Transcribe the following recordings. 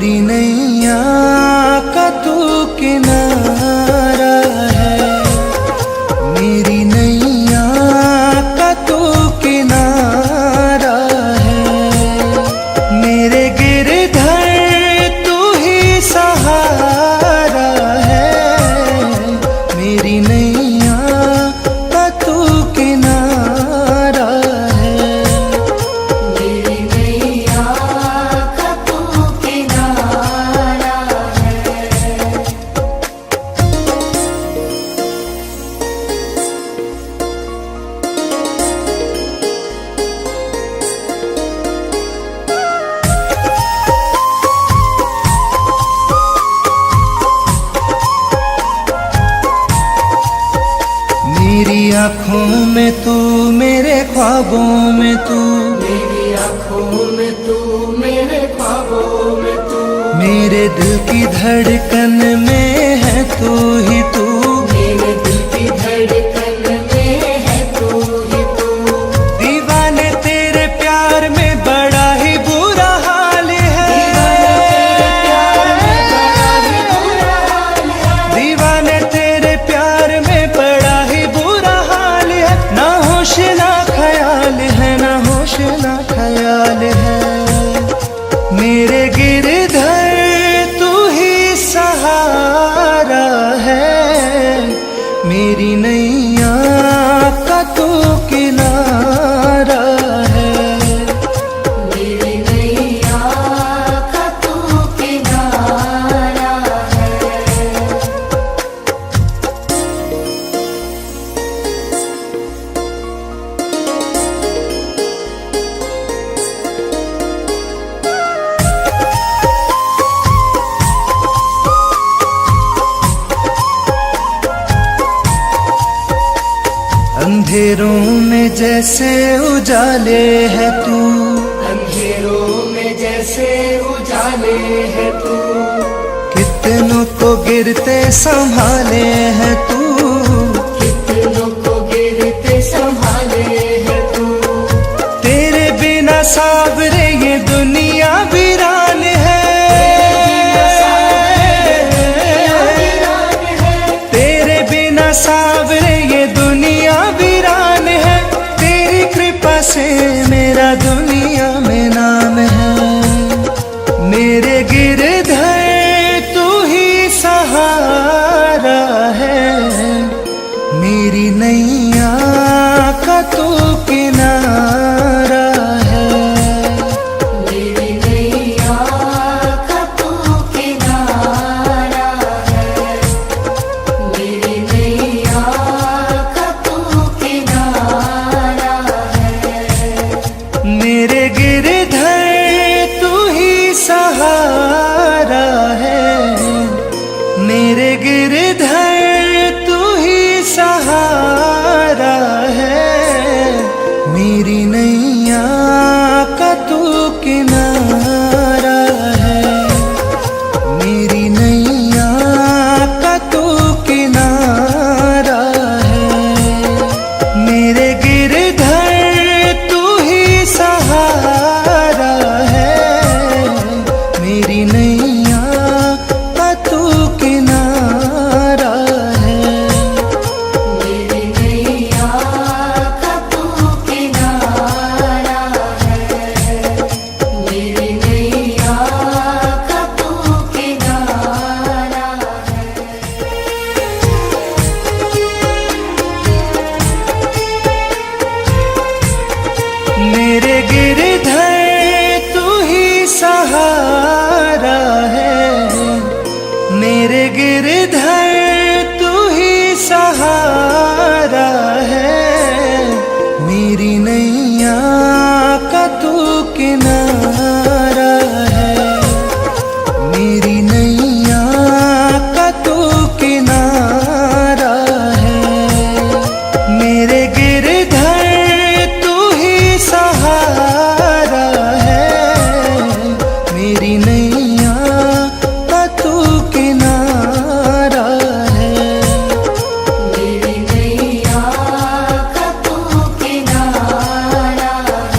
मेरी नैया का तू किनारा है, मेरी नैया का तू किनारा है। मेरे गिरधर तू ही सहारा है, मेरी नैया का तू किनारा है। मेरी नैया का तू किनारा है। मेरी आँखों में तू, मेरे ख्वाबों में तू, मेरी आँखों में तू, मेरे ख्वाबों में तू, मेरे दिल की धड़कन में है तू ही तू। मेरे दिल की धड़कन में है तू ही तू। दीवाने तेरे प्यार में बड़ा ही बुरा हाल है, दीवाने तेरे प्यार में बड़ा ही बुरा हाल है। ना होश ना ख्याल है, ना होश ना ख्याल है। मेरे गिरधर तू ही सहारा है, मेरी नैया का तू किनारा है। मेरी नैया का तू किनारा है। अंधेरों में जैसे उजाले है तू, अंधेरों में जैसे उजाले है तू, कितनों को गिरते संभाले है तू। कितनों को गिरते संभाले है तू। तेरे बिना सावरे ये दुनिया वीरान है, तेरे बिना सावरे ये दुनिया वीरान है। तेरी कृपा से मेरा दुनिया में नाम है। मेरे गिरधर तू ही सहारा है, मेरी नैया का तू किनारा है। मेरी नैया का तू किनारा है। मेरी नैया का तू किनारा है। मेरे गिरधर तू ही सहारा है, मेरे गिरधर तू ही सहारा है। मेरी नैया का तू किनारा है, मेरी नैया का तू किनारा है। मेरे गिरधर तू ही सहारा है, मेरी नैया का तू किनारा है। मेरी नैया का तू किनारा है। मेरी नैया का तू किनारा है। मेरे गिरधर तू ही सहारा है, मेरे गिरधर तू ही सहारा है। मेरी नैया का तू किनारा है, मेरी नैया का तू किनारा है। मेरे गिरधर तू ही सहारा है, मेरी नैया का तू किनारा है। मेरी नैया का तू किनारा है।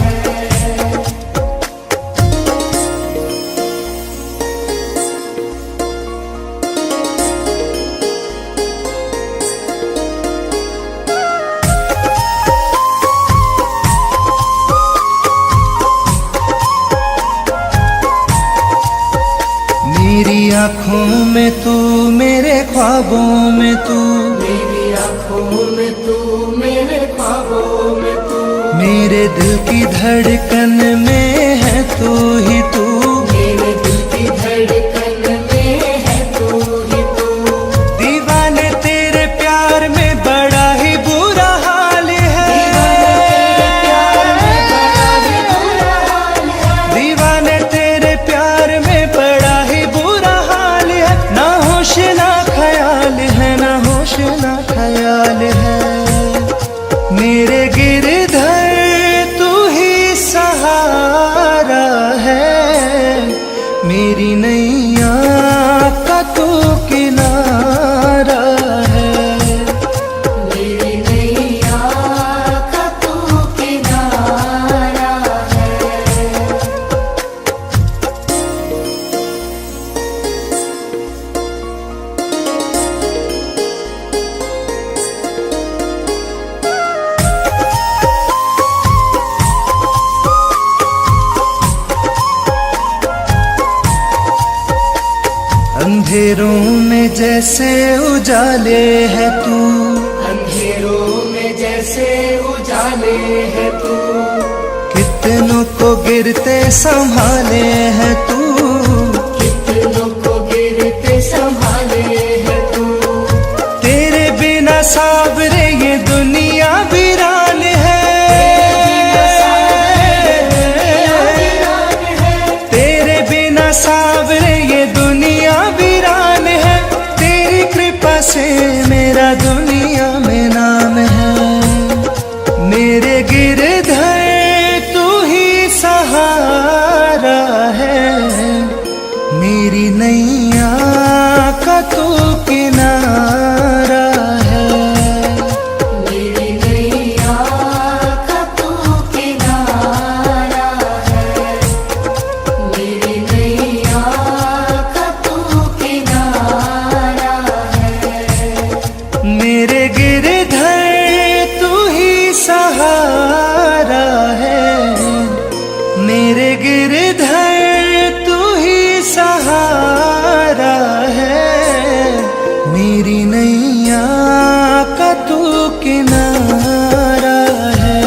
मेरी आँखों में तू, मेरे ख्वाबों में तू, मेरी आँखों में तू, मेरे ख्वाबों में तू, मेरे दिल की धड़कन में है तू ही तू, मेरे दिल की धड़कन में है तू ही तू। दीवाने तेरे प्यार में बड़ा ही बुरा हाल है, दीवाने तेरे प्यार में बड़ा ही बुरा हाल है। ना होश ना ख्याल है, ना होश ना ख्याल है। मेरे गिरधर तू ही सहारा है, मेरी नैया का तू किनारा है, मेरी नैया का तू किनारा है। अंधेरों में जैसे उजाले है तू, अंधेरों में जैसे उजाले है तू, कितनों को गिरते संभाले है तू, कितनों को गिरते संभाले है तू। तेरे बिना सावरे ये दुनिया वीरान है, तेरे बिना सावरे ये दुनिया वीरान है। तेरी कृपा से मेरा दुनिया में नाम है, मेरे गिरधर तू ही सहारा है, मेरी नैया का तू किनारा है, मेरी नैया का तू किनारा है, मेरी नैया का तू किनारा है। मेरे गिरधर तू ही सहारा है, मेरे गिरधर तू ही सहारा है, मेरी नैया का तू किनारा है,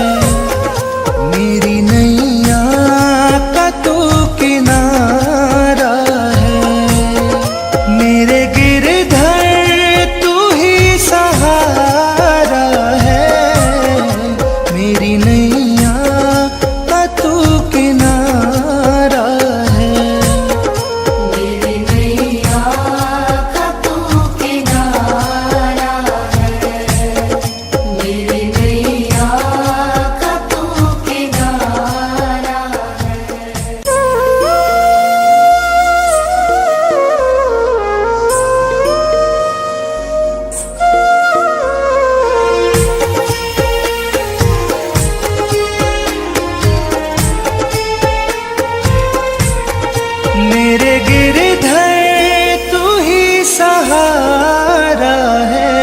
मेरी नैया का तू किनारा है। मेरे गिरधर तू ही सहारा है, मेरी नैया का तू किनारा है, मेरी नैया का तू किनारा है, मेरी नैया का तू किनारा मेरे गिरधर तू ही सहारा है,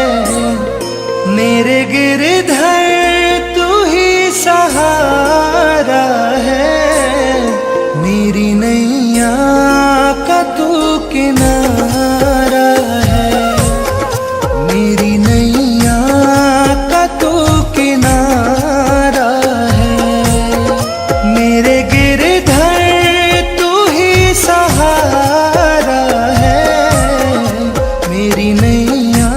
मेरे गिरधर तू ही सहारा है, मेरी नैया का तू किनारा है, मेरी नैया का तू किनारा है। मेरे गिरधर तू ही सहारा है, मेरी नैया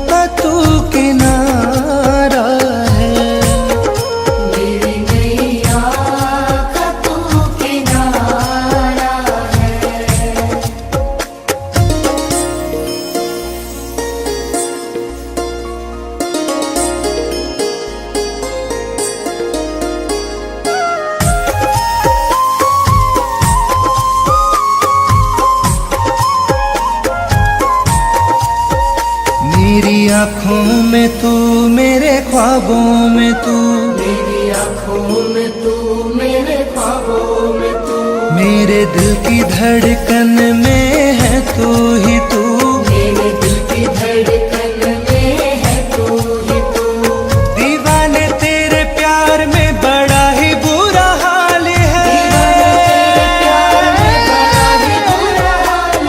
का तू किनारा है, मेरी नैया का तू किनारा है। मेरी आँखों में तू, मेरे ख्वाबों में तू, मेरी आँखों में तू, मेरे ख्वाबों में तू, मेरे दिल की धड़कन में है तू ही तू, मेरे दिल की धड़कन में है तू ही तू। दीवाने तेरे प्यार में बड़ा ही बुरा हाल है, दीवाने तेरे प्यार में बड़ा ही बुरा हाल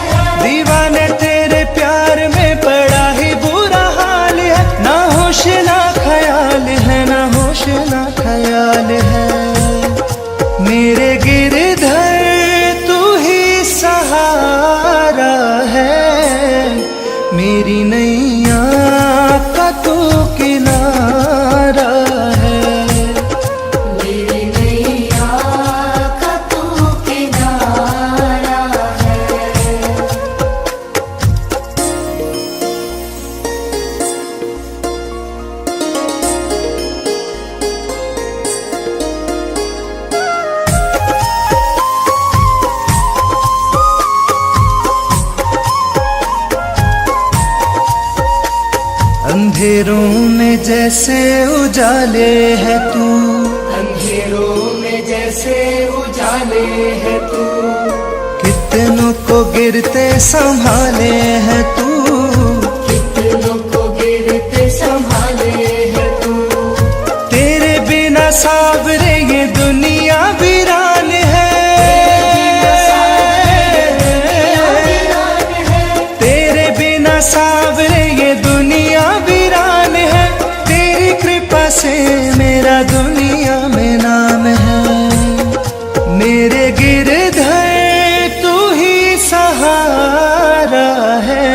अंधेरों में जैसे उजाले है तू, अंधेरों में जैसे उजाले है तू, कितनों को गिरते संभाले है तू, कितनों को गिरते संभाले है तू। तेरे बिना सावरे ये दुनिया वीरान है, तेरे बिना सावरे ये दुनिया वीरान है। तेरी कृपा से मेरा दुनिया में नाम है, मेरे गिरधर तू ही सहारा है,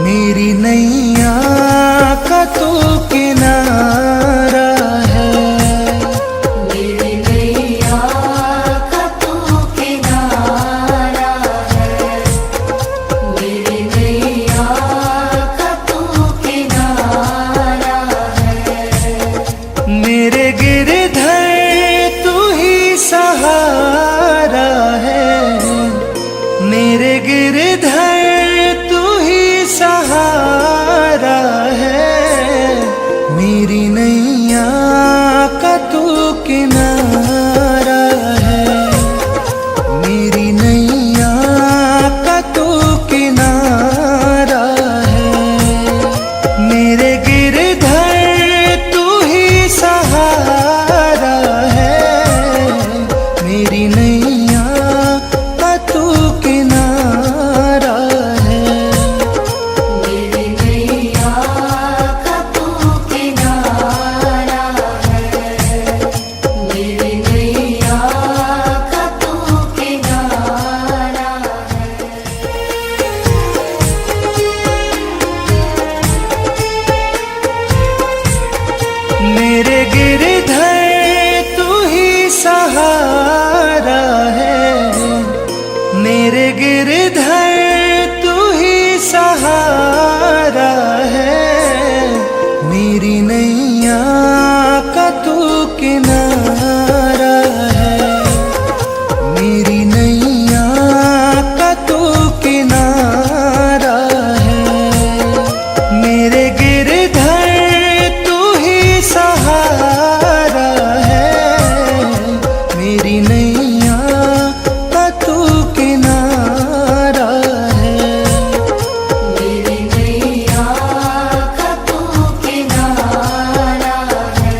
मेरी नैया का तू किनारा है, मेरी नैया का तू किनारा है, मेरी नैया का तू किनारा है। मेरे गिरधर तू ही सहारा है, मेरे गिरधर तू ही सहारा है, मेरी नैया का तू किनारा है, मेरी नैया का तू किनारा है, मेरे गिरधर तू ही सहारा है, मेरी नैया का तू किनारा है। मेरी नैया का तू किनारा है, मेरी नैया का तू किनारा है। मेरे गिरधर तू ही सहारा है, मेरे गिरधर तू ही सहारा है, मेरी नैया का तू किनारा है, मेरी नैया का तू किनारा है, मेरे गिरधर तू ही सहारा है, मेरी नैया का तू किनारा है। मेरी नैया का तू किनारा है।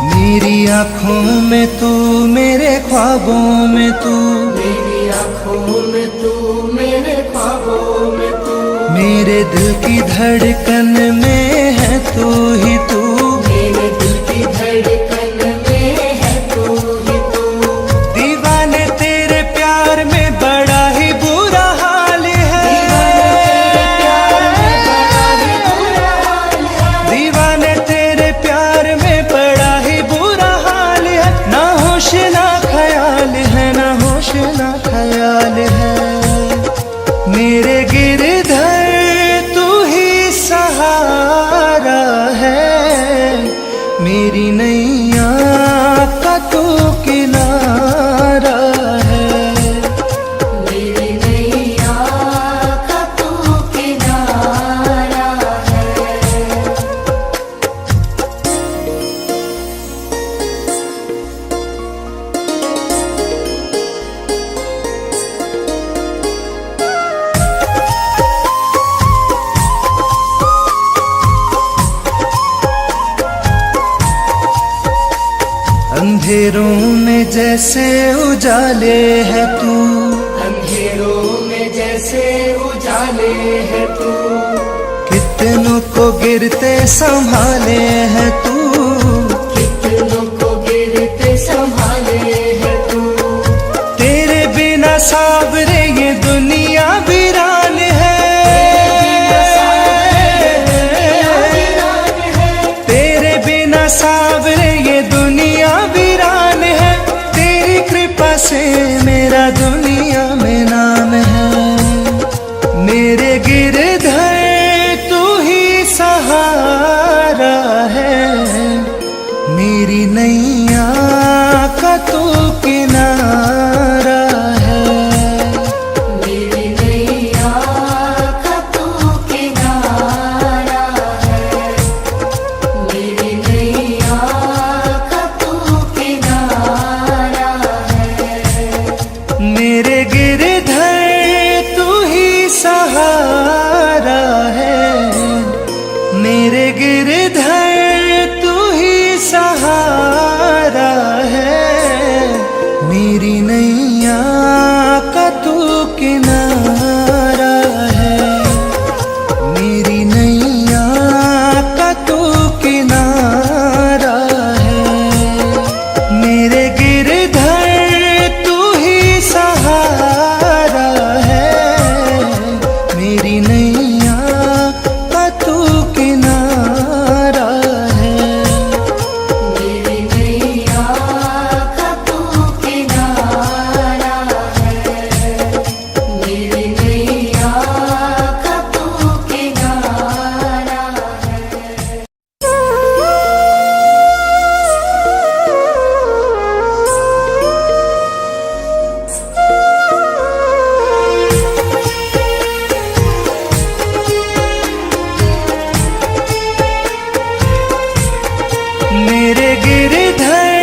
मेरी आँखों में तू, मेरे ख्वाबों में तू, मेरी आँखों में तू, मेरे ख्वाबों में तू, मेरे दिल की धड़कन में है तू ही तू, मेरे दिल की धड़कन में है तू ही तू। दीवाने तेरे प्यार में बड़ा ही बुरा हाल है, दीवाने तेरे प्यार में बड़ा ही बुरा हाल है, ना होश ना ख्याल है, ना होश ना ख्याल है, मेरे गिरधर तू ही सहारा है, मेरी नैया का तू किनारा है, मेरी नैया का तू किनारा है। अंधेरों में जैसे उजाले है तू, अंधेरों में जैसे उजाले है तू, कितनों को गिरते संभाले है तू, कितनों को गिरते संभाले है तू। तेरे बिना सावरे ये दुनिया वीरान है, तेरे बिना सावरे ये दुनिया वीरान है, तेरी कृपा से मेरा दुनिया में नाम है, मेरे गिरधर तू ही सहारा है, मेरी नैया का तू किनारा है। मेरी नैया का तू किनारा है, मेरी नैया का तू किनारा है। मेरे गिरधर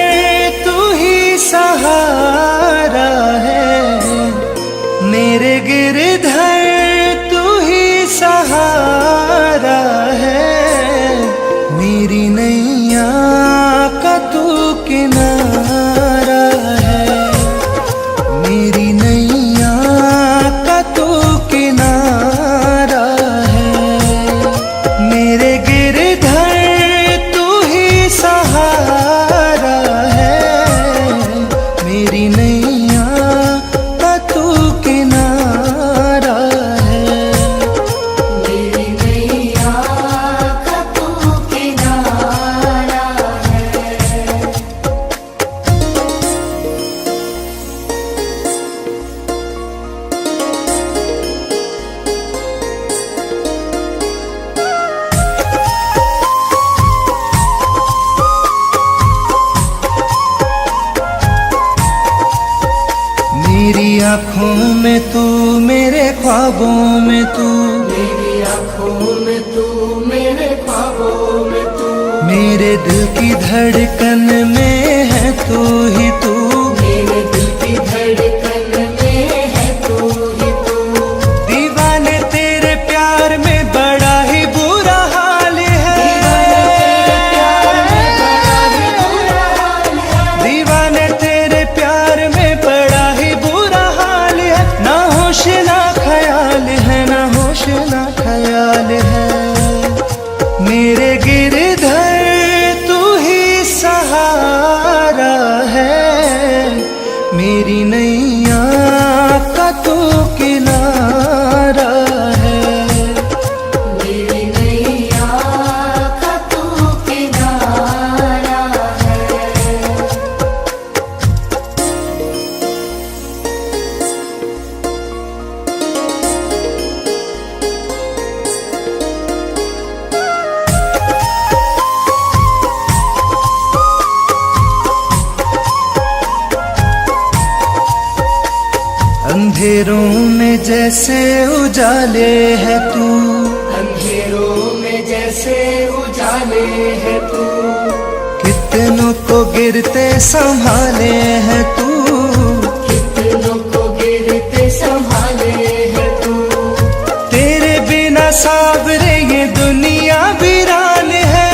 तू ही सहारा है, मेरे गिरधर तू ही सहारा है, मेरी नैया का तू किनारा है, मेरी नैया का तू किनारा है। मेरे गिरधर तू ही सहारा है, मेरी नैया का तू किनारा है। मेरी नैया का तू किनारा है। मेरी आँखों में तू, मेरे ख्वाबों में तू, मेरी आँखों में तू, मेरे ख्वाबों में तू, मेरे दिल की धड़कन में है तू ही तू। मेरे दिल की धड़कन में है तू ही तू। दीवाने तेरे प्यार में बड़ा ही बुरा हाल है, दीवाने तेरे प्यार में बड़ा ही बुरा हाल है। ना होश ना ख्याल है, ना होश ना ख्याल है। मेरे गिरधर तू ही सहारा है, मेरी नैया का तू किनारा है। मेरी नैया का तू किनारा है। अंधेरों में जैसे उजाले है तू, अंधेरों में जैसे उजाले है तू, कितनों को गिरते संभाले है तू। कितनों को गिरते संभाले है तू। तेरे बिना सावरे ये दुनिया वीरान है,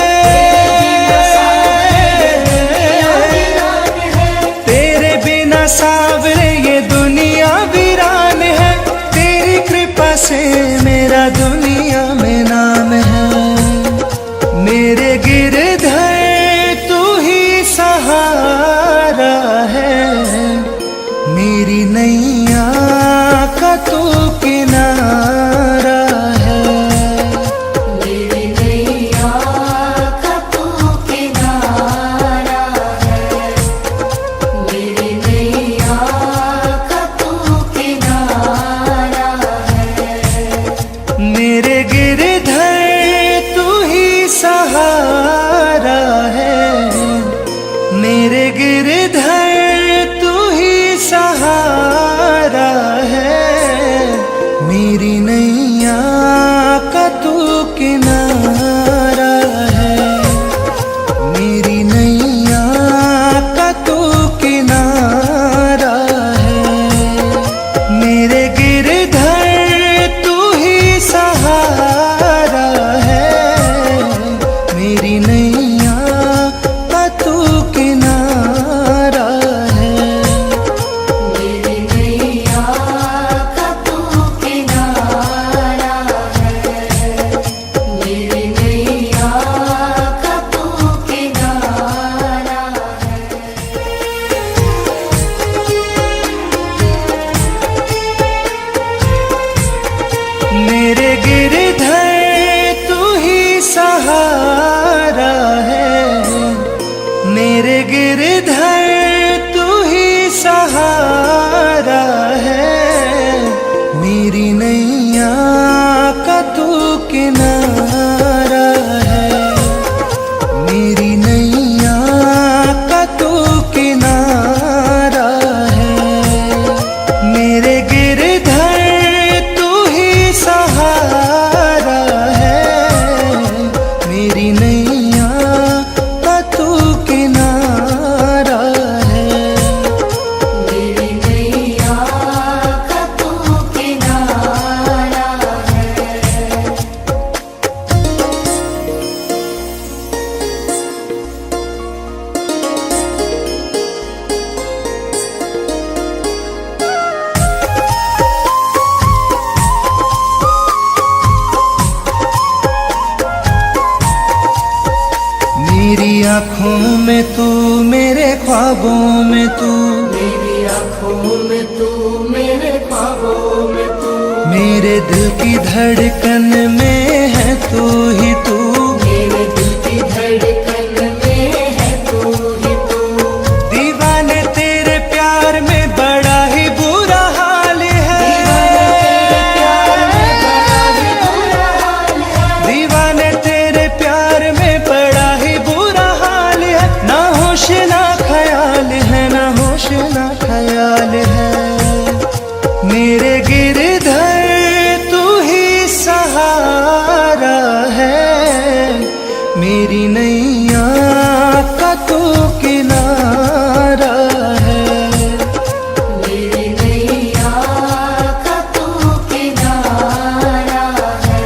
तेरे बिना सावरे ये दुनिया वीरान है। तेरी कृपा से मेरा दुनिया में नाम है। मेरे गिरधर तू ही सहारा मेरे दिल की धड़कन में है तू ही तू, मेरे दिल की धड़कन में है तू ही तू। दीवाने तेरे प्यार में बड़ा ही बुरा हाल है, दीवाने तेरे प्यार में बड़ा ही बुरा हाल है। ना होश ना ख्याल है, ना होश ना ख्याल है। मेरे गिरधर तू ही सहारा है, मेरी नैया का तू किनारा है, मेरी नैया का तू किनारा है।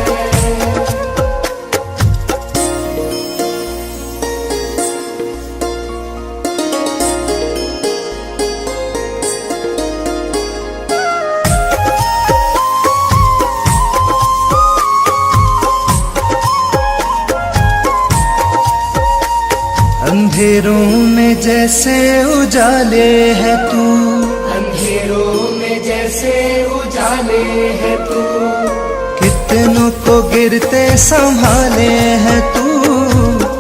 अंधेरों में जैसे उजाले है तू, अंधेरों में जैसे उजाले है तू, कितनों को गिरते संभाले है तू,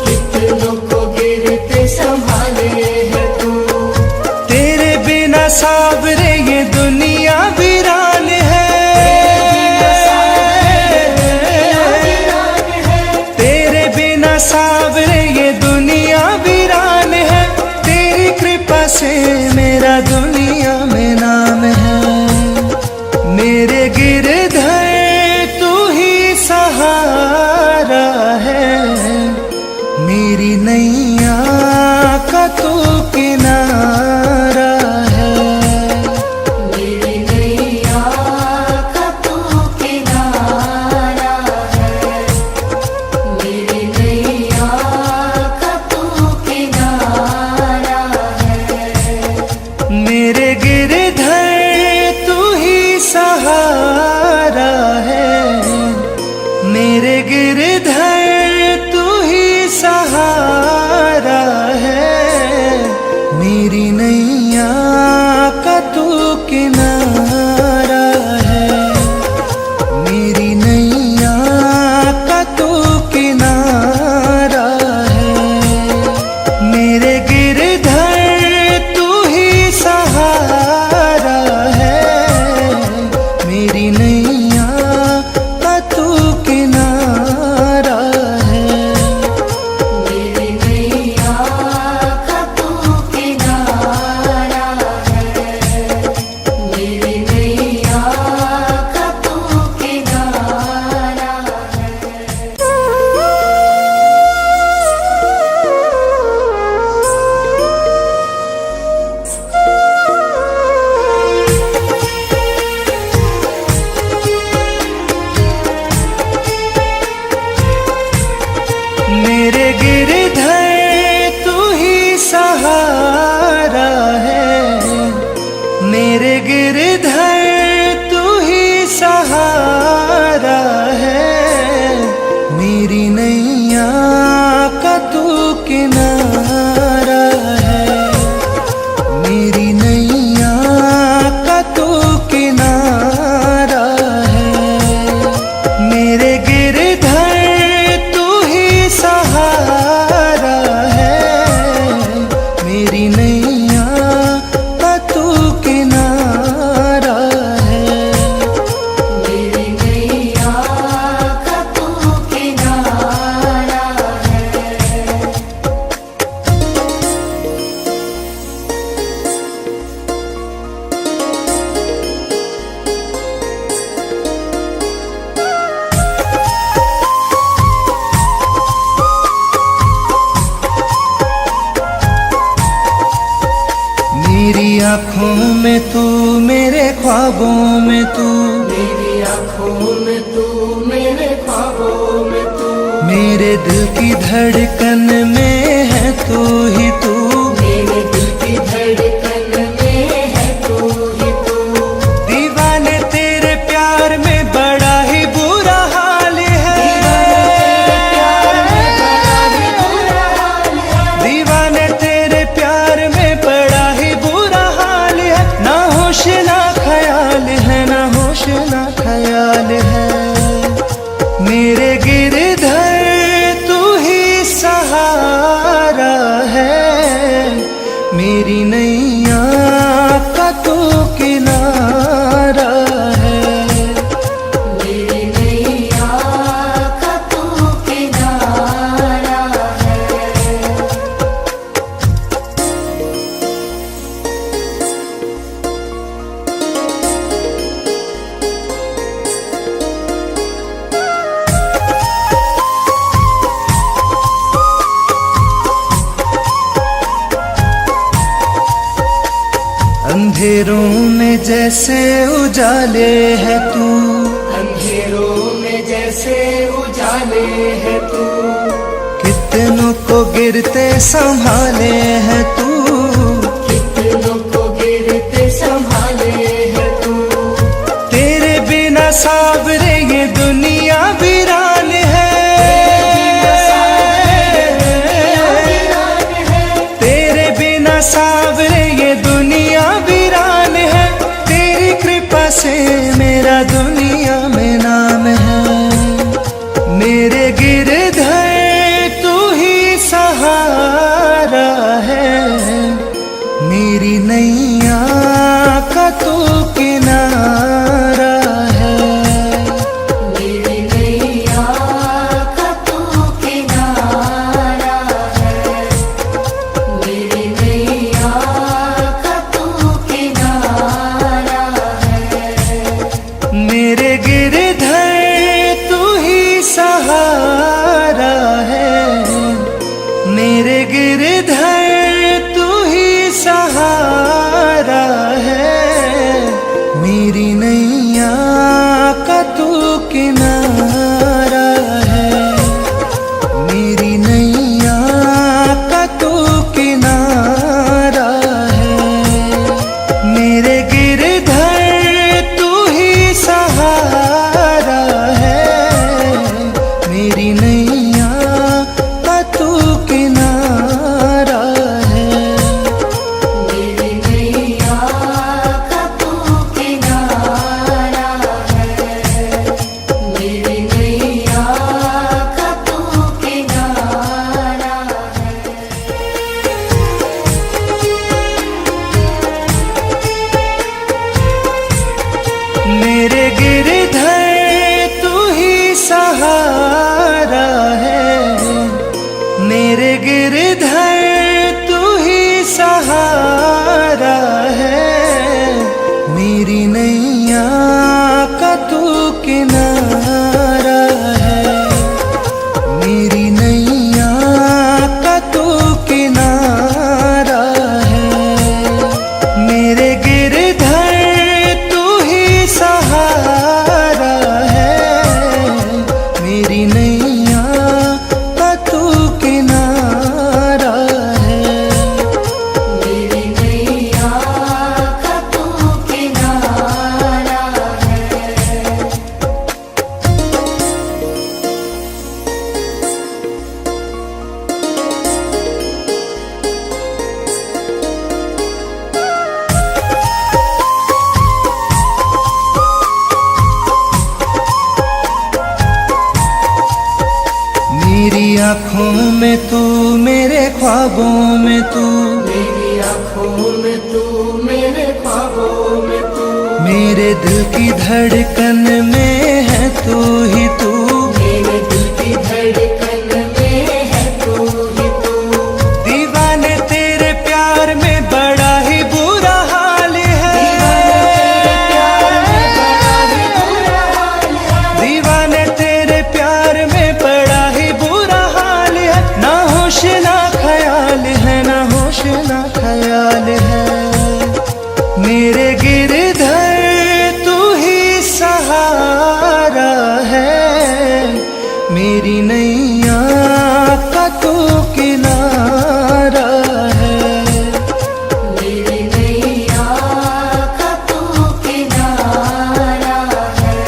कितनों को गिरते संभाले है तू। तेरे बिना सावरे ये दुनिया वीरान है, तेरे बिना सावरे ये दुनिया वीरान है। तेरी कृपा से मेरा दुनिया में नाम है, मेरे गिरधर तू ही सहारा है, मेरी नैया का तू किनारा है, मेरी नैया का तू किनारा है, मेरी नैया का तू किनारा है। मेरे गिरधर तू ही सहारा है, मेरे गिरधर तू ही सहारा है, मेरी नैया का तू किनारा है, मेरी नैया का तू किनारा है। मेरे गिरधर तू ही सहारा है, मेरी नैया का तू किनारा है, मेरी नैया का तू किनारा है, मेरी नैया का तू किनारा मेरे गिरधर तू ही सहारा है, मेरे गिरधर तू ही सहारा है, मेरी नैया का तू किनारा है, मेरी नैया का तू किनारा है। मेरे गिरधर तू ही सहारा है, मेरी नैया का तू किनारा है, मेरी नैया का तू किनारा है। मेरी आँखों में तू, मेरे ख्वाबों में तू, मेरी आँखों में तू, मेरे ख्वाबों में तू, मेरे दिल की धड़कन में है तू ही तू, मेरे दिल की धड़कन में है तू ही तू। दीवाने तेरे प्यार में बड़ा ही बुरा हाल है, दीवाने तेरे प्यार में बड़ा ही बुरा हाल है। ना होश ना ख्याल है, ना होश ना ख्याल अंधेरों में जैसे उजाले है तू, अंधेरों में जैसे उजाले है तू, कितनों को गिरते संभाले है तू, कितनों को गिरते संभाले है तू। तेरे बिना सावरे ये दुनिया वीरान है, तेरे बिना सावरे ये दुनिया वीरान है। तेरी कृपा से मेरा दुनिया में नाम है। मेरे गिरधर तू ही सहारा है, मेरी नैया का तू किनारा है। मेरी नैया का तू किनारा है, मेरी नैया का तू किनारा है। मेरे गिरधर तू ही सहारा है, मेरे गिरधर तू ही सहारा है। मेरी नैया का तू किनारा है, मेरी नैया का तू किनारा है। मेरे गिरधर तू ही सहारा है, मेरी नैया का तू किनारा है। मेरी नैया का तू किनारा है, मेरी नैया का तू किनारा है। मेरे गिरधर तू ही सहारा है, मेरे गिरधर तू ही सहारा है। मेरी नैया का तू किनारा है, मेरी नैया का तू किनारा है। मेरे गिरधर तू ही सहारा है, मेरी नैया का तू किनारा है। मेरी नैया का तू किनारा है। मेरी आँखों में तू, मेरे ख्वाबों में तू, मेरी आँखों में तू, मेरे ख्वाबों में तू, मेरे दिल की धड़कन में है तू ही तू। मेरे दिल की धड़कन में है तू ही तू। दीवाने तेरे प्यार में बड़ा ही बुरा हाल है, दीवाने तेरे प्यार में बड़ा ही बुरा हाल है। ना होश ना ख्याल है, ना होश ना ख्याल है। मेरे गिरधर तू ही सहारा है, मेरी नैया का तू किनारा है। मेरी नैया का तू किनारा है।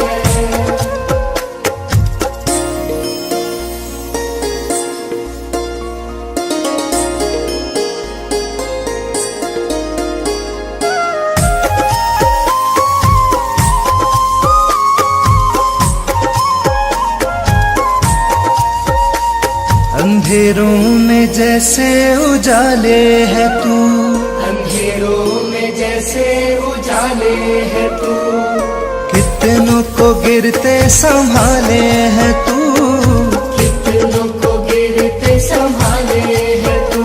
अंधेरों में जैसे उजाले है तू, अंधेरों में जैसे उजाले है तू, कितनों को गिरते संभाले है तू, कितनों को गिरते संभाले है तू।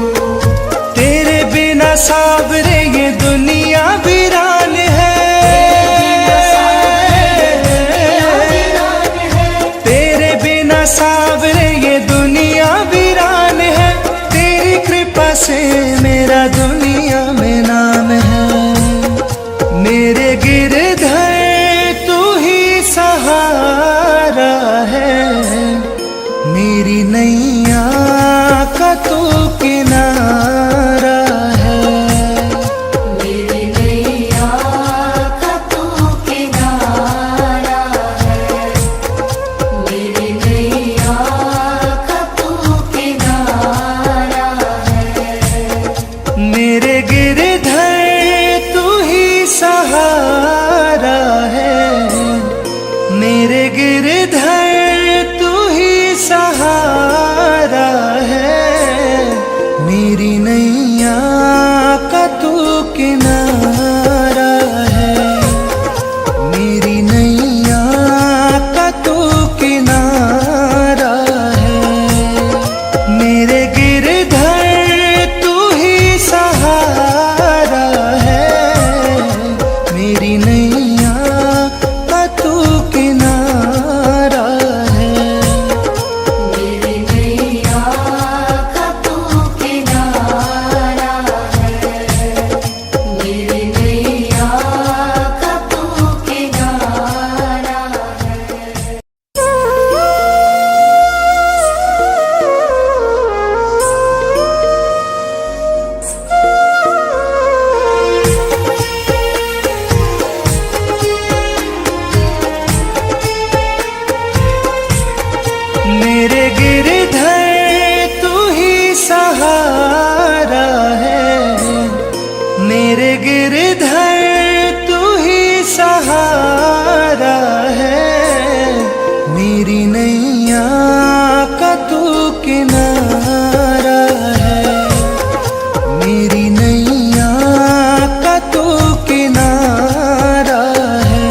तेरे बिना सावरे ये दुनिया वीरान है, तेरे बिना सावरे ये दुनिया वीरान है। तेरी कृपा से मेरा दुनिया में नाम है। किनारा है, मेरी नैया का तू किनारा है। मेरे गिरधर तू ही सहारा है, मेरी नैया का तू किनारा है। मेरी नैया का तू किनारा है, मेरी नैया का तू किनारा है। मेरे गिरधर तू ही सहारा है, मेरे गिरधर तू ही सहारा है। मेरी नैया का तू किनारा है, मेरी नैया का तू किनारा है।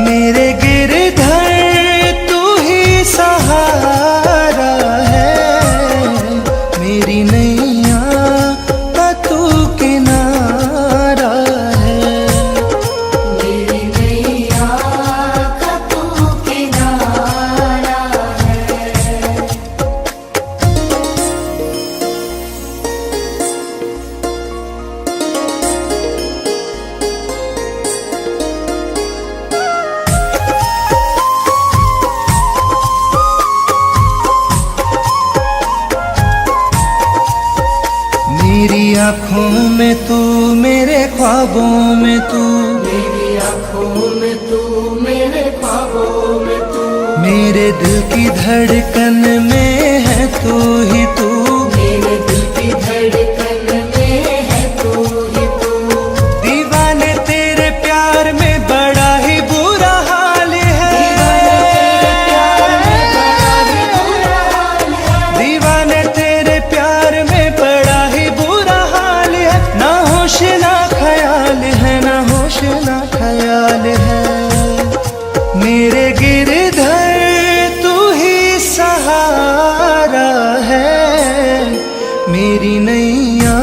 मेरे गिरधर तू ही सहारा है, मेरी नैया का तू किनारा है। मेरी नैया का तू किनारा है। मेरी आँखों में तू, मेरे ख्वाबों में तू, मेरी आँखों में तू, मेरे ख्वाबों में तू, मेरे दिल की धड़कन में है तू ही तू। मेरे दिल की धड़कन में है तू ही तू। दीवाने तेरे प्यार में बड़ा ही बुरा हाल है, दीवाने तेरे प्यार में बड़ा ही बुरा हाल है। ना होश ना ख्याल है, ना होश ना ख्याल है। मेरे गिरधर तू ही सहारा है, मेरी नैया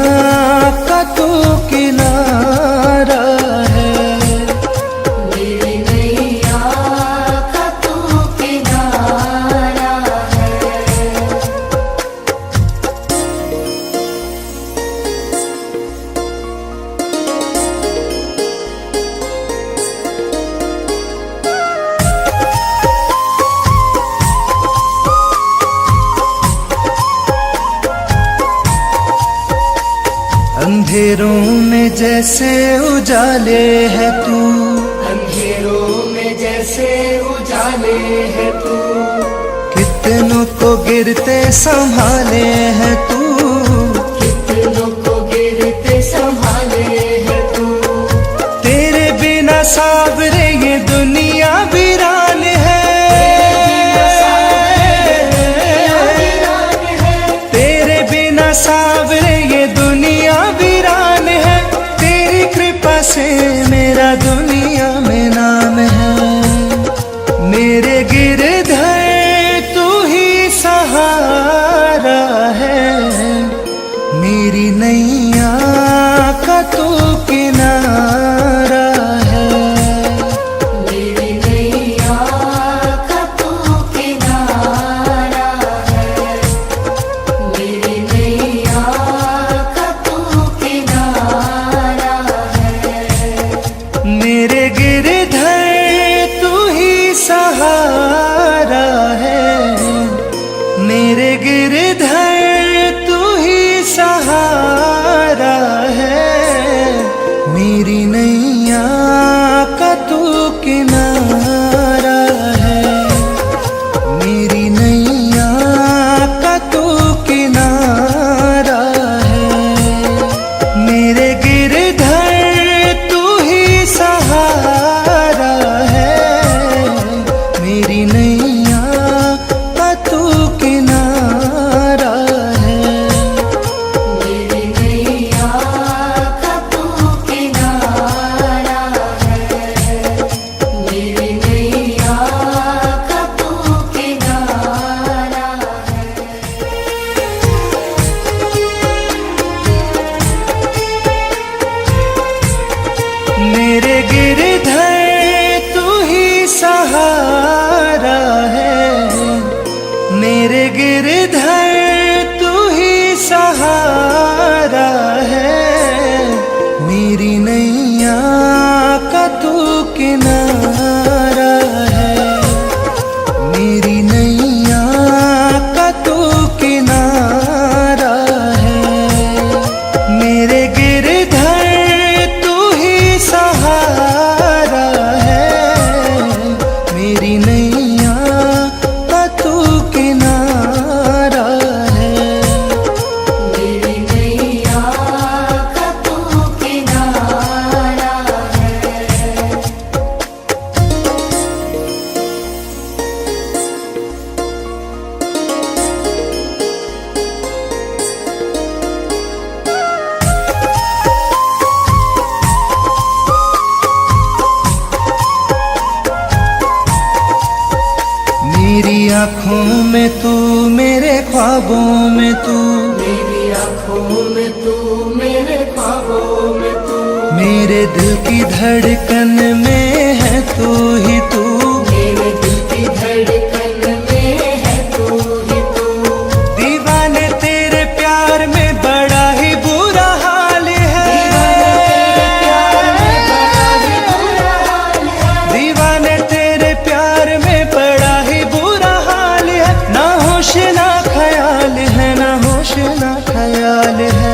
का तू किनारा है। मेरी नैया का तू किनारा है। अंधेरों में जैसे उजाले है तू, अंधेरों में जैसे उजाले है तू। कितनों को गिरते संभाले है तू। कितनों को गिरते संभाले है तू। तेरे बिना सावरे ये दुनिया वीरान है, तेरे बिना सावरे ये दुनिया वीरान है। तेरी कृपा से मेरा दुनिया में नाम है, मेरे गिरधर तू ही सहारा है। मेरी नैया का तू किनारा है, मेरी नैया का तू किनारा है, मेरे गिरधर तू ही सहारा है, मेरी नैया का तू किनारा है। मेरी नैया का तू किनारा है। मेरी आँखों में तू, मेरे ख्वाबों में तू, मेरी आँखों में तू, मेरे ख्वाबों में तू, मेरे दिल की धड़कन में है तू ही तू, मेरे दिल की धड़कन में है तू ही तू। दीवाने तेरे प्यार में बड़ा ही बुरा हाल है, दीवाने तेरे प्यार में बड़ा ही बुरा हाल है, ना होश ना ख्याल है, ना होश ना ख्याल है,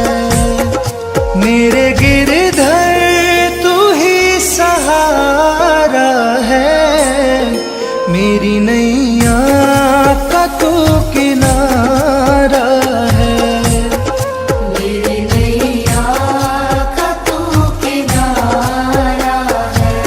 मेरे गिरधर तू ही सहारा है, मेरी नैया का तू किनारा है। मेरी नैया का तू किनारा है।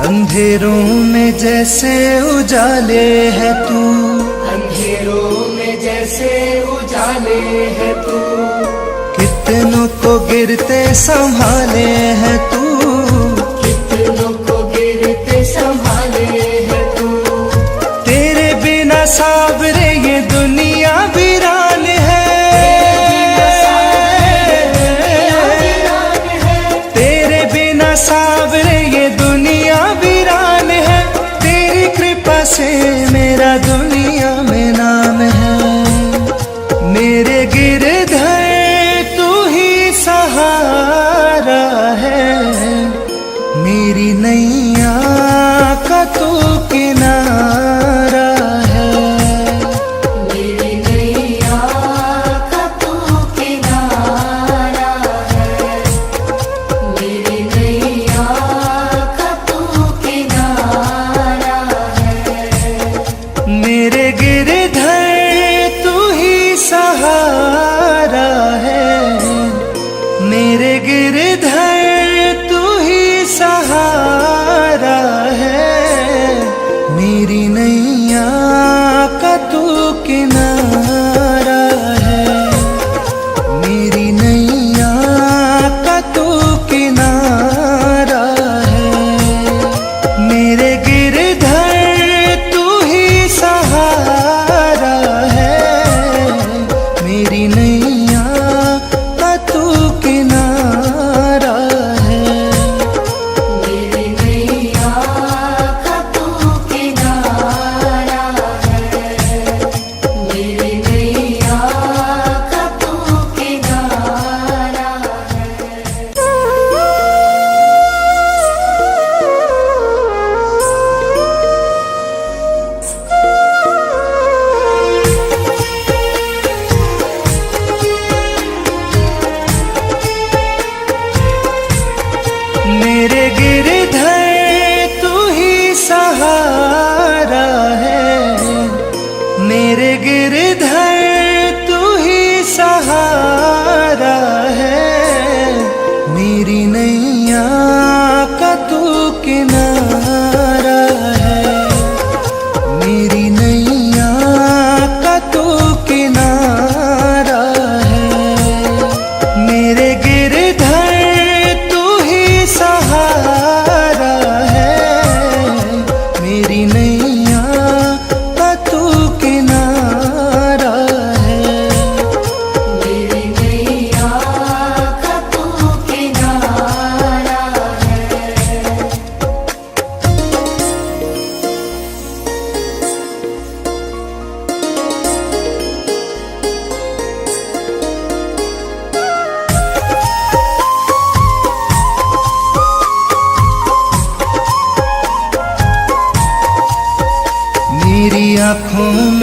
अंधेरों में जैसे उजाले है तू, अंधेरों में जैसे उजाले है तू, कितनों को गिरते संभाले है तू, कितनों को गिरते संभाले है तू। तेरे बिना सावरे ये दुनिया वीरान है, तेरे बिना सावरे ये दुनिया वीरान है, तेरी कृपा से मेरा दुनिया में नाम है, मेरे गिरधर तू ही सहारा है।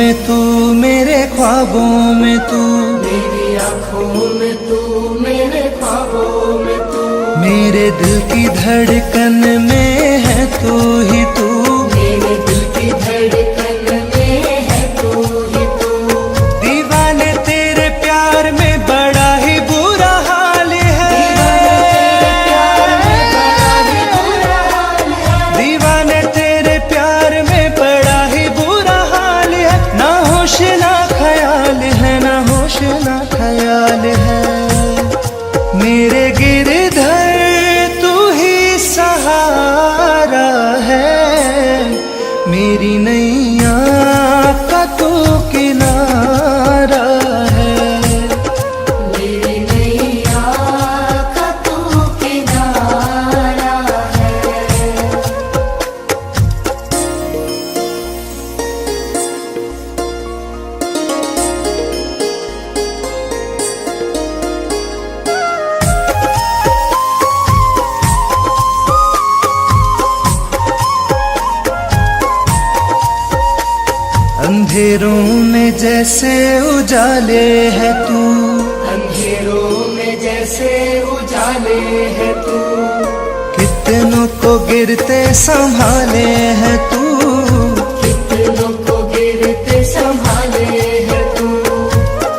में तू, मेरे ख्वाबों में तू, मेरी आँखों में तू, मेरे ख्वाबों में तू, मेरे दिल की धड़कन में है तू ही तू, मेरे दिल की धड़कन में है तू ही तू। दीवाने तेरे प्यार में बड़ा ही बुरा हाल है, दीवाने तेरे प्यार में बड़ा ही बुरा हाल है, ना होश ना ख्याल है, ना होश ना ख्याल है। मेरे गिरधर तू ही सहारा है, मेरी नैया का तू किनारा है, मेरी नैया का तू किनारा है। अंधेरों में जैसे उजाले है तू, अंधेरों में जैसे उजाले है तू, कितनों को गिरते संभाले है तू, कितनों को गिरते संभाले है तू।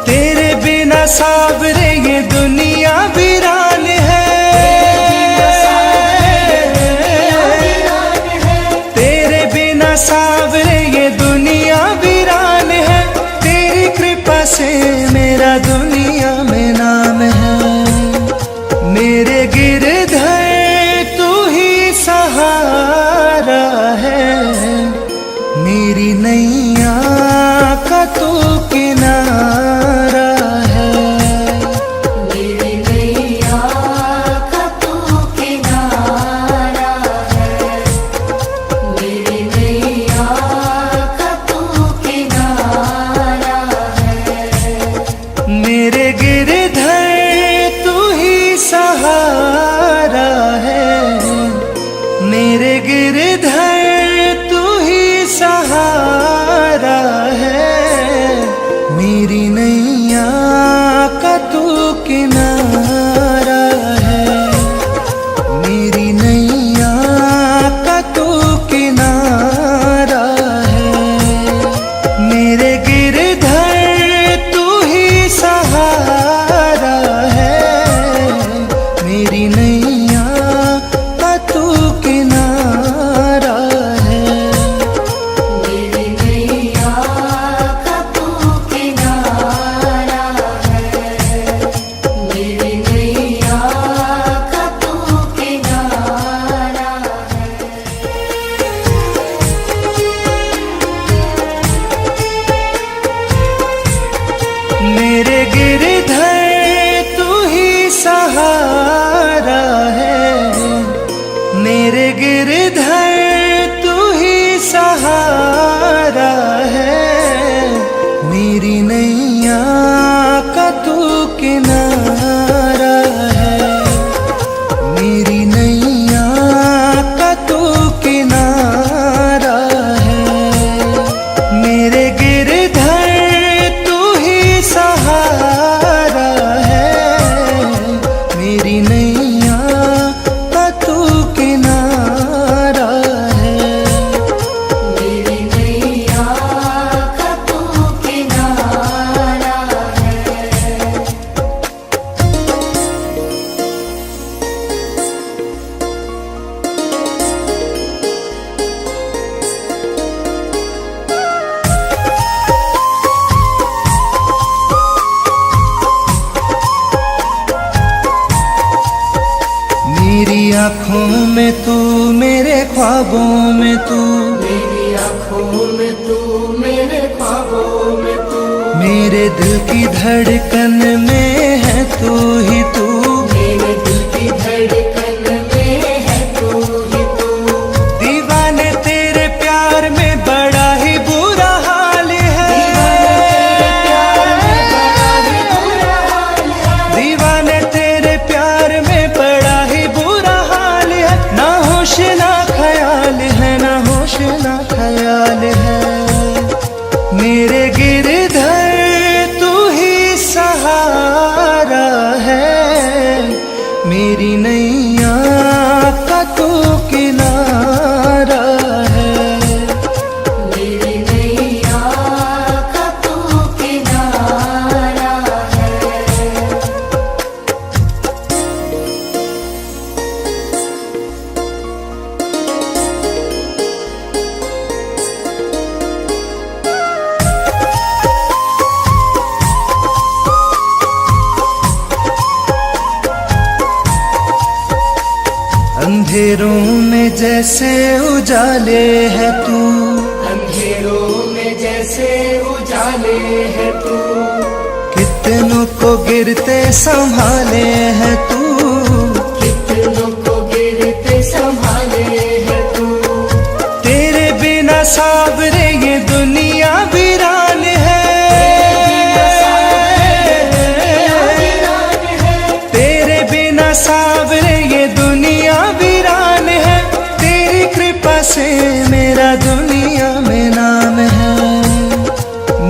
तेरे बिना सावरे ये दुनिया वीरान है, तेरे बिना सावरे ये दुनिया वीरान है, तेरी कृपा से मेरा दुनिया में नाम है। मेरे गिरधर तू ही सहारा है, मेरी नैया का तू किनारा है, मेरी नैया का तू किनारा है, मेरी नैया का तू किनारा है। मेरे गिरधर तू ही सहारा है, मेरे गिरधर तू ही सहारा है, मेरी नैया का तू किनारा है, मेरी नैया का तू किनारा है। मेरे गिरधर तू ही सहारा है, मेरी नैया का तू किनारा है, मेरी नैया का तू किनारा है, मेरी नैया का तू किनारा है। मेरे गिरधर तू ही सहारा है, मेरे गिरधर तू ही सहारा है, मेरी नैया का तू किनारा है, मेरी नैया का तू किनारा है। मेरे गिरधर तू ही सहारा है, मेरी नैया का तू किनारा है, मेरी नैया का तू किनारा है। मेरी आँखों में तू, मेरे ख्वाबों में तू, मेरी आँखों में तू, मेरे ख्वाबों में तू, मेरे दिल की धड़कन में है तू ही तू, मेरे दिल की धड़कन में है तू ही तू। दीवाने तेरे प्यार में बड़ा ही बुरा हाल है, दीवाने तेरे प्यार में बड़ा ही बुरा हाल है, ना होश ना ख्याल है, ना होश ना ख्याल है। मेरे अंधेरों में जैसे उजाले है तू, अंधेरों में जैसे उजाले है तू, कितनों को गिरते संभाले है तू, कितनों को गिरते संभाले है तू। तेरे बिना सावरे ये दुनिया वीरान है, तेरे बिना सावरे ये दुनिया वीरान है। तेरी कृपा से मेरा दुनिया में नाम है,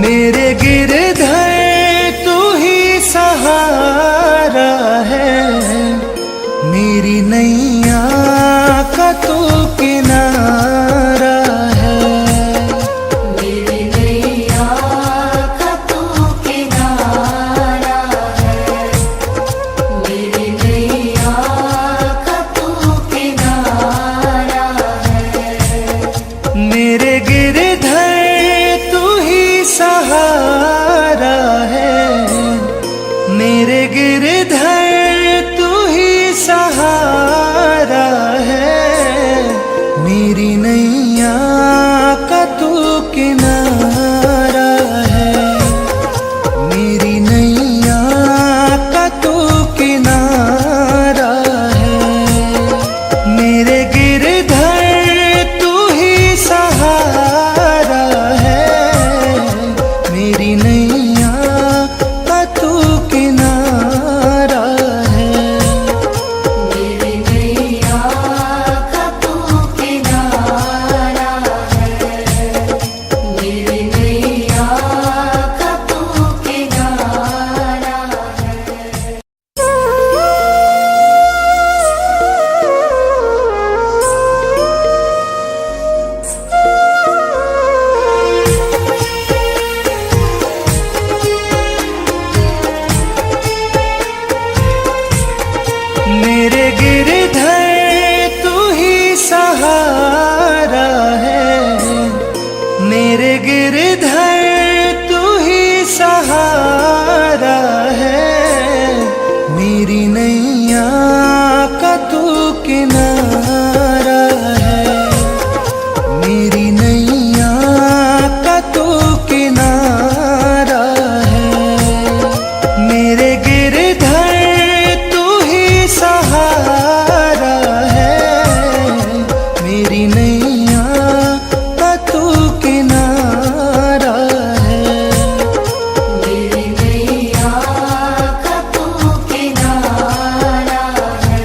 मेरे गिरधर तू ही सहारा है, मेरी नैया का तू किनारा है, मेरी नैया का तू किनारा है, मेरी नैया का तू किनारा है। मेरे गिरधर तू ही सहारा है, मेरे गिरधर तू ही सहारा है, मेरी नैया का तू किनारा है, मेरी नैया का तू किनारा है, मेरे गिरधर तू ही सहारा है, मेरी नैया का तू किनारा है। मेरी नैया का तू किनारा है, मेरी नैया का तू किनारा है। मेरे गिरधर तू ही सहारा है, मेरे गिरधर तू ही सहारा है, मेरी नैया का तू किनारा है, मेरी नैया का तू किनारा है, मेरे गिरधर तू ही सहारा है, मेरी नैया का तू किनारा है। मेरी नैया का तू किनारा है।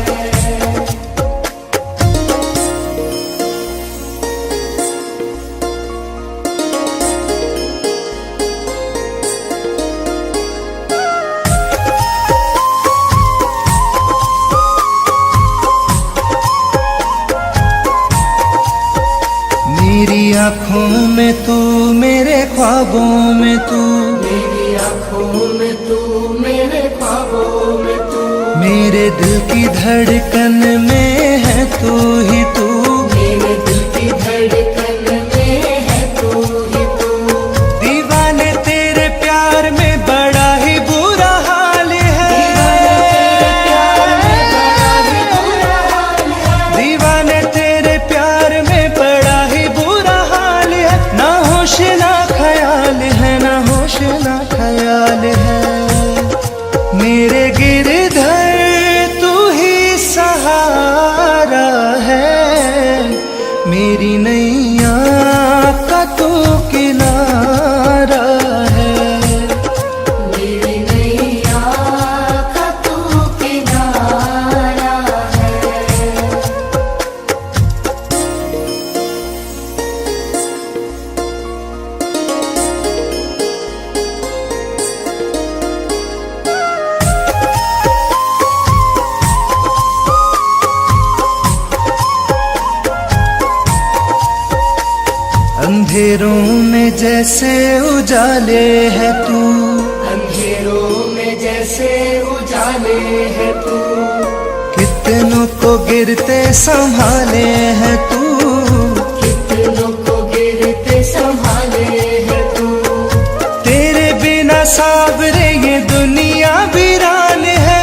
मेरी आँखों में तू, मेरे ख्वाबों में तू, मेरी आँखों में तू, मेरे ख्वाबों में तू, मेरे दिल की धड़कन में है तू ही तू, मेरे दिल की धड़कन में है तू ही तू। दीवाने तेरे प्यार में बड़ा ही बुरा हाल है, दीवाने तेरे प्यार में बड़ा ही बुरा हाल है, ना होश ना ख्याल है, ना होश ना ख्याल है, मेरे गिरधर तू ही सहारा है, मेरी नैया का तू किनारा है। मेरी नैया का तू किनारा है। अंधेरों में जैसे उजाले है तू, अंधेरों में जैसे उजाले है तू, कितनों को गिरते संभाले है तू, कितनों को गिरते संभाले है तू। तेरे बिना सावरे ये दुनिया वीरान है,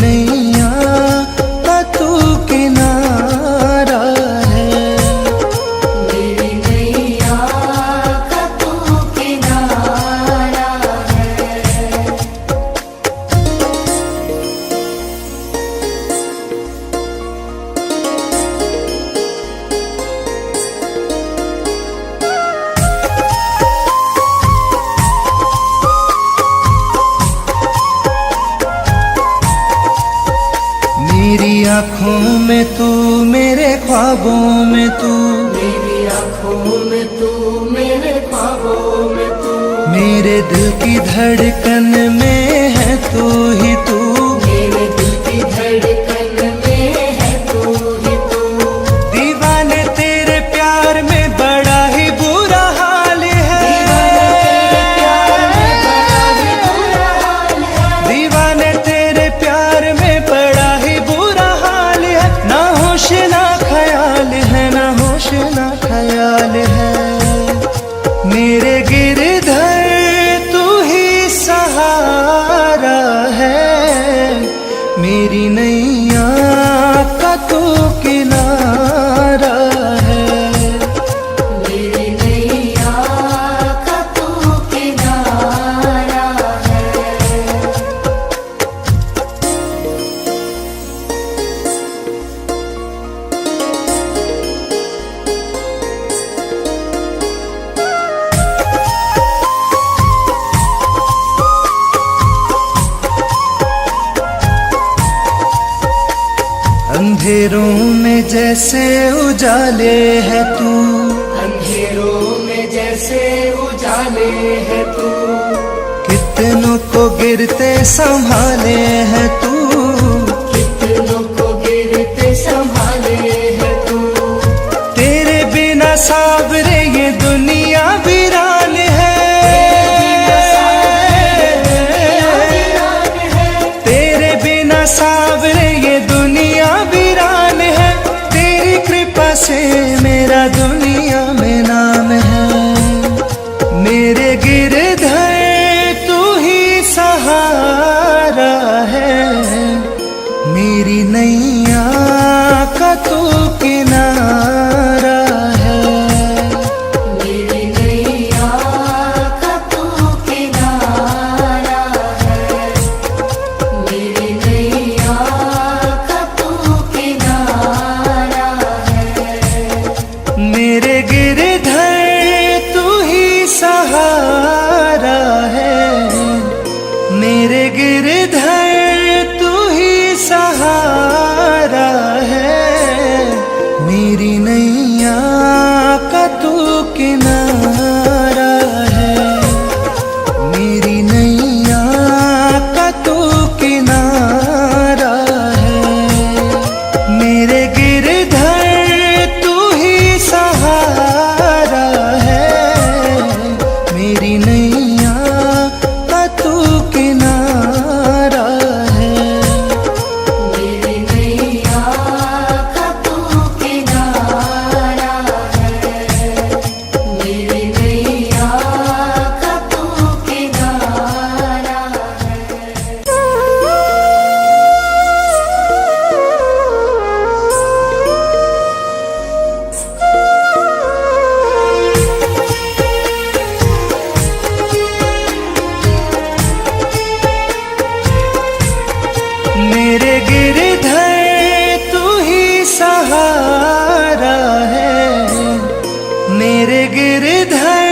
नैया का तू किनारा है। मेरी नैया का तू किनारा है। मेरी आँखों में तू, मेरे ख्वाबों में तू, मेरी आँखों में तू, मेरे ख्वाबों में तू, मेरे दिल की धड़कन में है तू ही तू। मेरे दिल की धड़कन में है तू ही तू। दीवाने तेरे प्यार में बड़ा ही बुरा हाल है। दीवाने तेरे प्यार में बड़ा ही बुरा हाल है। ना होश ना ख्याल है, ना होश ना ख्याल है। मेरे गिरधर तू ही सहारा है। मेरी नैया का तू किनारा है। मेरी नैया का तू किनारा है। अंधेरों में जैसे उजाले है तू, अंधेरों में जैसे उजाले है तू, कितनों को गिरते संभाले है तू। कितनों को गिरते संभाले है तू। तेरे बिना सावरे ये दुनिया वीरान है। तेरे बिना सावरे ये दुनिया वीरान है। तेरी कृपा से मेरा दुनिया में नाम है। मेरे गिरधर तू ही सहारा है। मेरी नैया का तू किनारा है। मेरी नैया का तू किनारा है। मेरी नैया का तू किनारा है। मेरे गिरधर तू ही सहारा है। मेरे गिरधर तू ही सहारा है। मेरी नैया का तू किनारा है। मेरी नैया का तू किनारा है। मेरे गिरधर तू ही सहारा है। मेरी नैया का तू किनारा है। मेरी नैया का तू किनारा है। मेरी नैया का तू किनारा है। मेरे गिरधर तू ही सहारा है। मेरे गिरधर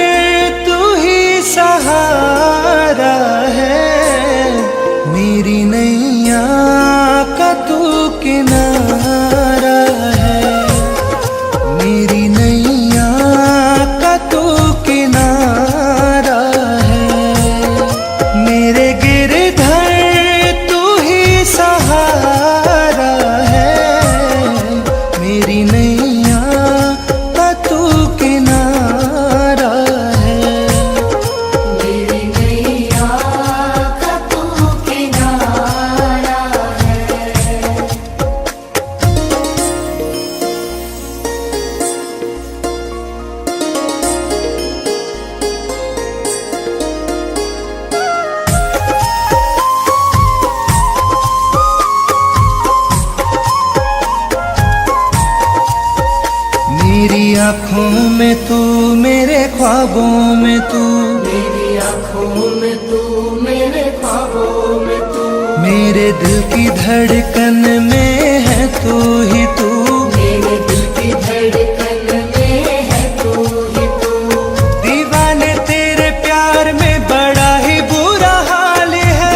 तू ही सहारा है। मेरी नैया का तू किनारा है। मेरी नैया का तू किनारा है। मेरे गिरधर तू ही सहारा है। मेरी नैया का तू किनारा है। मेरी नैया का तू किनारा है। में तू, मेरे ख्वाबों में तू, मेरी आँखों में तू, मेरे ख्वाबों में तू, मेरे दिल की धड़कन में है तू ही तू, मेरे दिल की धड़कन में है तू ही तू। दीवाने तेरे प्यार में बड़ा ही बुरा हाल है,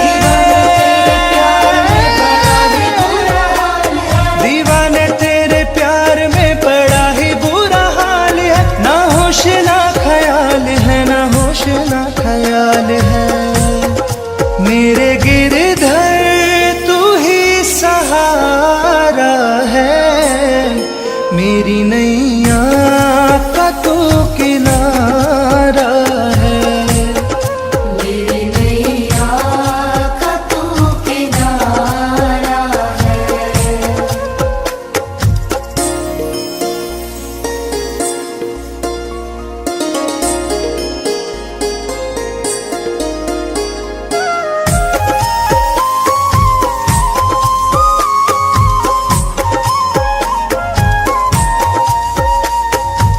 दीवाने तेरे प्यार में बड़ा ही बुरा हाल है, ना होश ना ख्याल है, ना होश ना ख्याल है। मेरे गिरधर तू ही सहारा है, मेरी नैया का तू किनारा है, मेरी नैया का तू किनारा है।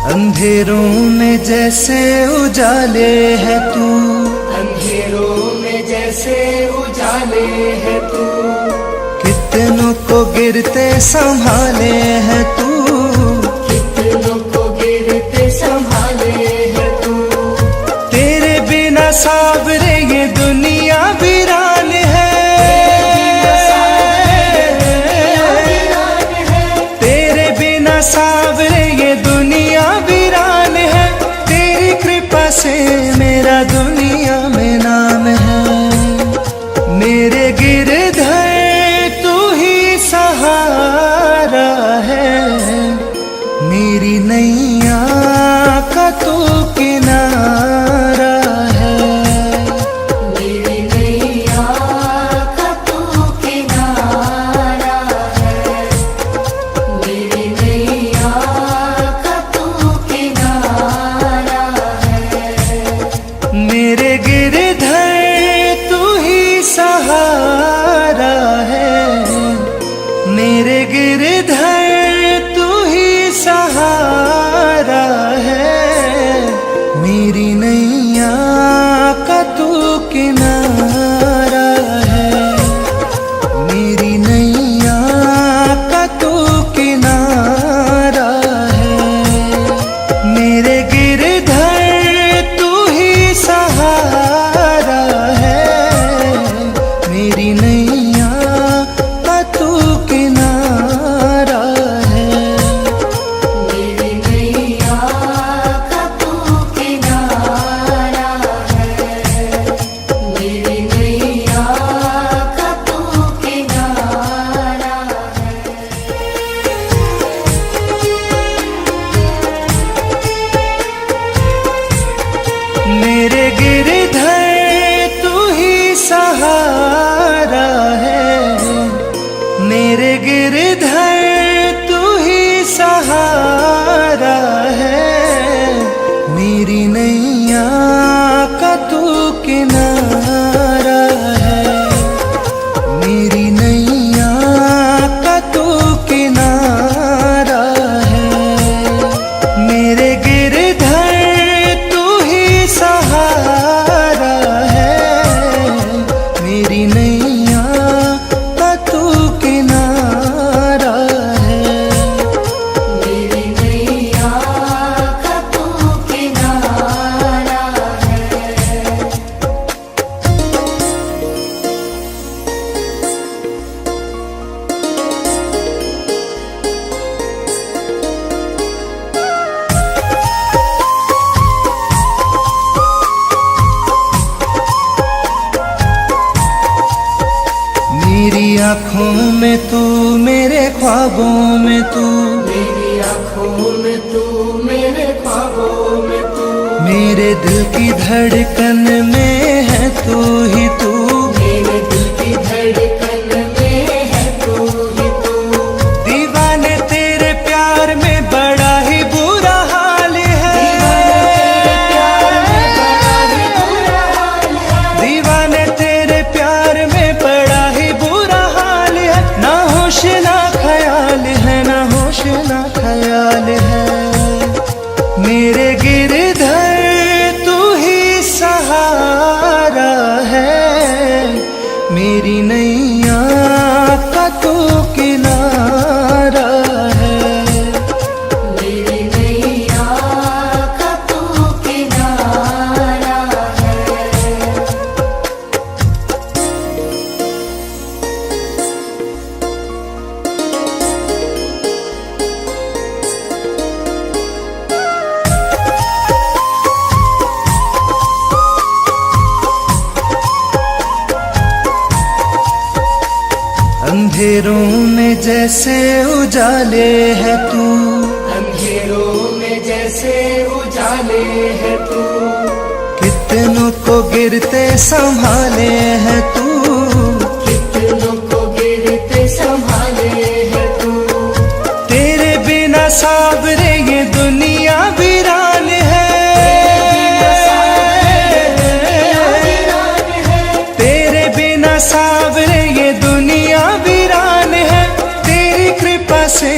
अंधेरों में जैसे उजाले है तू, अंधेरों में जैसे उजाले है तू, कितनों को गिरते संभाले है तू, कितनों को गिरते संभाले है तू। तेरे बिना सावरे ये दुनिया वीरान है, तेरे बिना सावरे ये दुनिया वीरान है, तेरी कृपा से मेरा दुनिया में नाम है। मेरे गिरधर तू ही सहारा है, मेरी नैया का तू किनारा है, मेरी नैया का तू किनारा है, मेरी नैया का तू किनारा है। मेरे गिरधर तू ही सहारा है, मेरे गिरधर तू ही सहारा है, मेरी नैया का तू किनारा है, मेरी नैया का तू किनारा है। मेरे गिरधर तू ही सहारा है, मेरी नैया का तू किनारा है, मेरी नैया का तू किनारा है, मेरी नैया का तू किनारा है। मेरे गिरधर तू ही सहारा है, मेरे गिरधर तू ही सहारा है, मेरी नैया का तू किनारा है, मेरी नैया का तू किनारा है। मेरे गिरधर तू ही सहारा है, मेरी नैया का तू किनारा है, मेरी नैया का तू किनारा है। मेरी आँखों में तू, मेरे ख्वाबों में तू, मेरी आँखों में तू, मेरे ख्वाबों में तू, मेरे दिल की धड़कन में है तू ही तू, मेरे दिल की धड़कन में है तू ही तू। दीवाने तेरे प्यार में बड़ा ही बुरा हाल है, दीवाने तेरे प्यार में बड़ा ही बुरा हाल है, ना होश ना ख्याल है, ना होश ना ख्याल है। मेरे अंधेरों में जैसे उजाले है तू, अंधेरों में जैसे उजाले है तू, कितनों को गिरते संभाले है तू, कितनों को गिरते संभाले है तू। तेरे बिना साबरे ये दुनिया वीरान है, तेरे बिना साबरे ये दुनिया वीरान है, तेरी कृपा से